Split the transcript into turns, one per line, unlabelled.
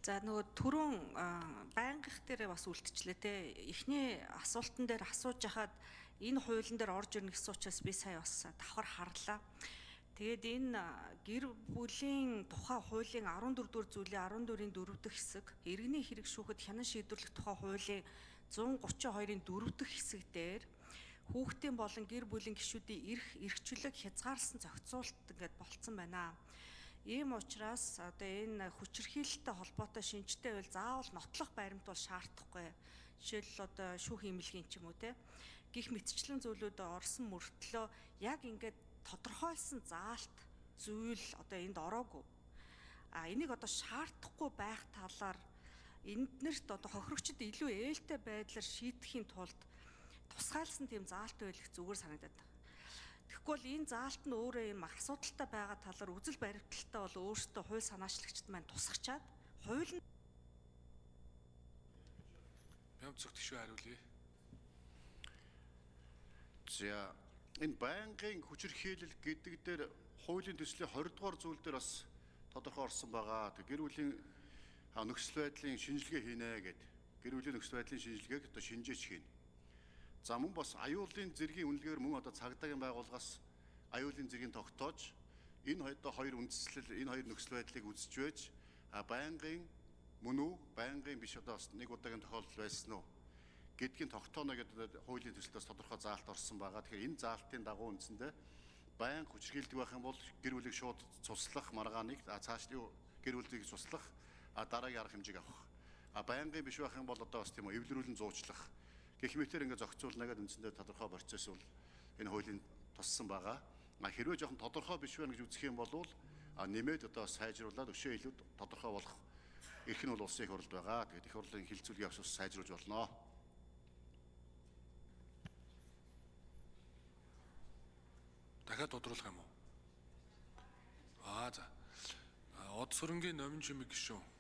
За нөгөө түрүүн байнгих дээр бас үлдчихлээ те. Эхний асуултан дээр асууж хахад энэ хуулийн дээр орж ирнэ гэсэн учраас би сая бас давхар харлаа. Тэгээд энэ гэр бүлийн тухай хуулийн 14 дугаар зүйлийн 14-ийн 4 дахь хэсэг, иргэний хэрэг шүүхэд хянан шийдвэрлэх тухай хуулийн 132-ийн 4 дахь хэсэг дээр хүүхдийн болон гэр бүлийн гишүүдийн эрхчлөлөг хязгаарласан зохицуулт ингээд болцсон байна. Ийм учраас одоо энэ хүчирхийлэлтэй холбоотой шинжтэй байвал заавал нотлох баримт бол шаардахгүй. Жишээлбэл одоо шүүх эмнэлгийн ч юм уу те. Гэх мэтчлэн зүйлүүдэд орсон мөртлөө яг ингээд тодорхойлсон заалт зүйл одоо энд ороогүй. Энийг одоо шаардахгүй байх талаар энднэрт одоо хохирогчд илүү ээлтэй байдлаар шийдэхийн тулд тусгайлсан тийм заалт байх зүгээр санагдаад байна. Тэгэхгүй бол энэ заалт нь өөрөө юм асуудалтай байгаа талаар үзэл баримталтай бол өөрсдөө хууль санаачлагчд маань тусгачаад хууль нь
Бямц зөвтгшөө хариулъя.
За энэ байнгын хүчирхийлэл гэдэг дээр хуулийн төслийн 20 дугаар зүйл дээр бас тодорхой орсон байгаа. Гэр бүлийн нөхцөл байдлын шинжилгээ хийнэ гэдэг. Гэр бүлийн нөхцөл байдлын шинжилгээг одоо шинжээч хийнэ. За мөн бас аюулын зэргийн үнэлгээр мөн одоо цагдаагийн байгууллагаас аюулын зэргийг тогтоож энэ одоо хоёр үндслэл энэ хоёр нөхцөл байдлыг үзэж байж байнгын мөн үү байнгын биш одоо нэг удаагийн тохиолдол байсан уу гэдгийг тогтооно гэдэг хуулийн төслөөс тодорхой заалт орсон байгаа. Тэгэхээр энэ заалтын дагуу үндсэндээ байнга хүчирхийлдэг байх юм бол гэр бүлийг шууд цуслах маргааныг цааш гэр бүлийг цуслах дараагийн арга хэмжээг авах. Байнгын биш байх юм бол одоо бас тийм үү эвлэрүүлэн зуучлах гэх мэтээр ингээд зохицуулна гэдэг үндсэндээ тодорхой процесс бол энэ хуулийн туссан байгаа. Хэрвээ жоохон тодорхой биш байна гэж үзэх юм бол нэмээд одоо сайжруулад өшөө илүү тодорхой болох эрх нь бол улсын их хурлд байгаа. Тэгээд их хурлын хилцүүлгийн авч сайжруулж болно.
Дахиад тодруулах юм уу? За. Од сүрэнгийн номин чимэг гишүүн